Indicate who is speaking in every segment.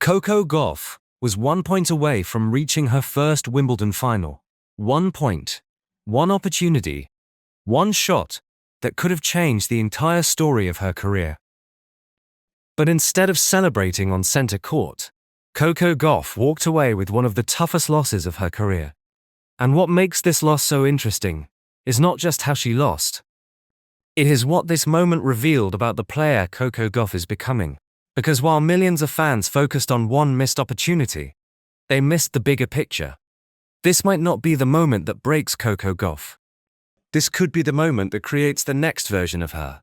Speaker 1: Coco Gauff was 1 point away from reaching her first Wimbledon final. 1 point, one opportunity, one shot that could have changed the entire story of her career. But instead of celebrating on center court, Coco Gauff walked away with one of the toughest losses of her career. And what makes this loss so interesting is not just how she lost. It is what this moment revealed about the player Coco Gauff is becoming. Because while millions of fans focused on one missed opportunity, they missed the bigger picture. This might not be the moment that breaks Coco Gauff. This could be the moment that creates the next version of her.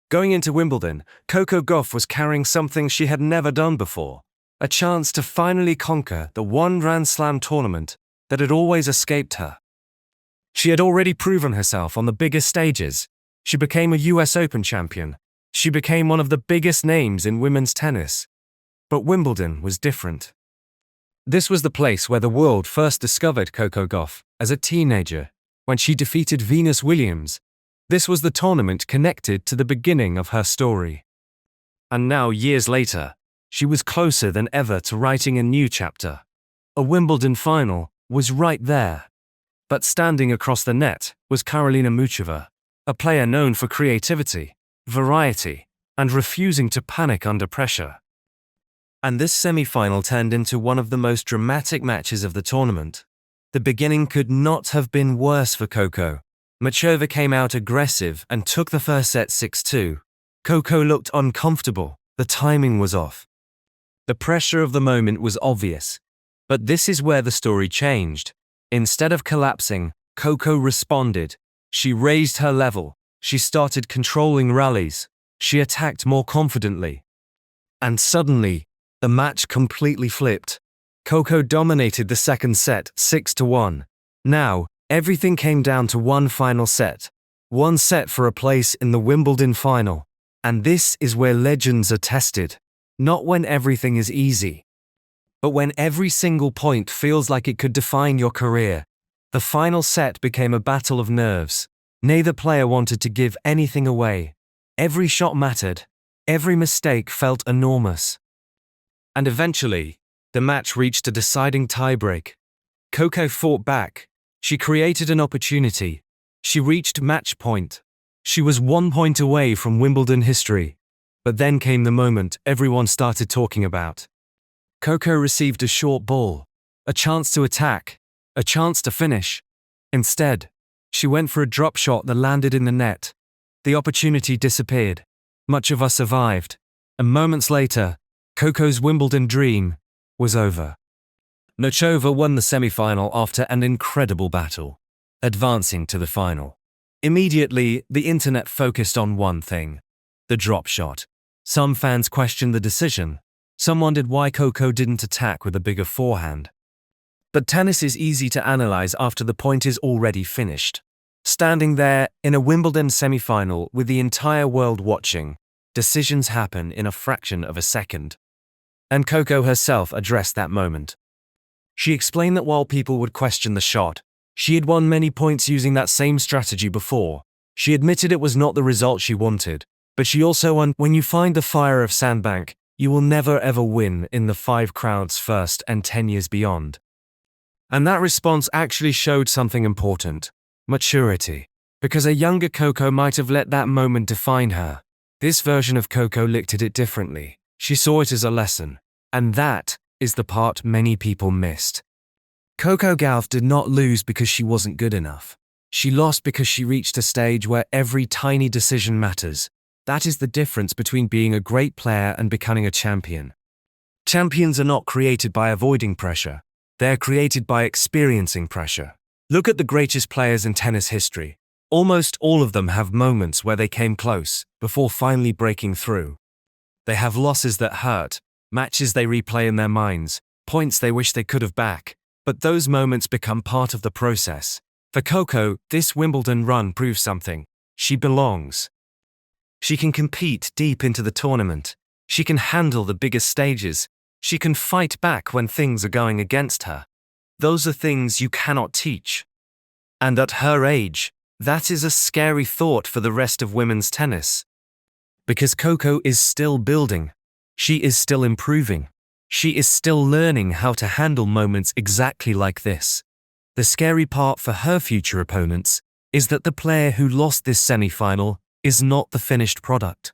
Speaker 1: Going into Wimbledon, Coco Gauff was carrying something she had never done before, a chance to finally conquer the one Grand Slam tournament that had always escaped her. She had already proven herself on the biggest stages. She became a US Open champion. She became one of the biggest names in women's tennis. But Wimbledon was different. This was the place where the world first discovered Coco Gauff as a teenager, when she defeated Venus Williams. This was the tournament connected to the beginning of her story. And now, years later, she was closer than ever to writing a new chapter. A Wimbledon final was right there. But standing across the net was Karolina Muchova, a player known for creativity, variety, and refusing to panic under pressure. And this semi-final turned into one of the most dramatic matches of the tournament. The beginning could not have been worse for Coco. Muchova came out aggressive and took the first set 6-2. Coco looked uncomfortable. The timing was off. The pressure of the moment was obvious. But this is where the story changed. Instead of collapsing, Coco responded. She raised her level. She started controlling rallies. She attacked more confidently. And suddenly, the match completely flipped. Coco dominated the second set 6-1. Now, everything came down to one final set. One set for a place in the Wimbledon final. And this is where legends are tested. Not when everything is easy, but when every single point feels like it could define your career. The final set became a battle of nerves. Neither player wanted to give anything away. Every shot mattered. Every mistake felt enormous. And eventually, the match reached a deciding tiebreak. Coco fought back. She created an opportunity. She reached match point. She was 1 point away from Wimbledon history. But then came the moment everyone started talking about. Coco received a short ball, a chance to attack, a chance to finish. Instead, she went for a drop shot that landed in the net. The opportunity disappeared. Muchova survived. And moments later, Coco's Wimbledon dream was over. Muchova won the semi-final after an incredible battle, advancing to the final. Immediately, the internet focused on one thing: the drop shot. Some fans questioned the decision. Some wondered why Coco didn't attack with a bigger forehand. But tennis is easy to analyze after the point is already finished. Standing there in a Wimbledon semi-final with the entire world watching, decisions happen in a fraction of a second. And Coco herself addressed that moment. She explained that while people would question the shot, she had won many points using that same strategy before. She admitted it was not the result she wanted, but she also won. When you find the fire of Sandbank, you will never ever win in the 5 crowds first and 10 years beyond. And that response actually showed something important: maturity. Because a younger Coco might have let that moment define her. This version of Coco looked at it differently. She saw it as a lesson. And that is the part many people missed. Coco Gauff did not lose because she wasn't good enough. She lost because she reached a stage where every tiny decision matters. That is the difference between being a great player and becoming a champion. Champions are not created by avoiding pressure. They are created by experiencing pressure. Look at the greatest players in tennis history. Almost all of them have moments where they came close, before finally breaking through. They have losses that hurt, matches they replay in their minds, points they wish they could have back. But those moments become part of the process. For Coco, this Wimbledon run proves something. She belongs. She can compete deep into the tournament. She can handle the biggest stages. She can fight back when things are going against her. Those are things you cannot teach. And at her age, that is a scary thought for the rest of women's tennis. Because Coco is still building. She is still improving. She is still learning how to handle moments exactly like this. The scary part for her future opponents is that the player who lost this semi-final is not the finished product.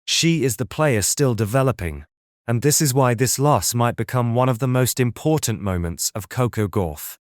Speaker 1: She is the player still developing, and this is why this loss might become one of the most important moments of Coco Gauff.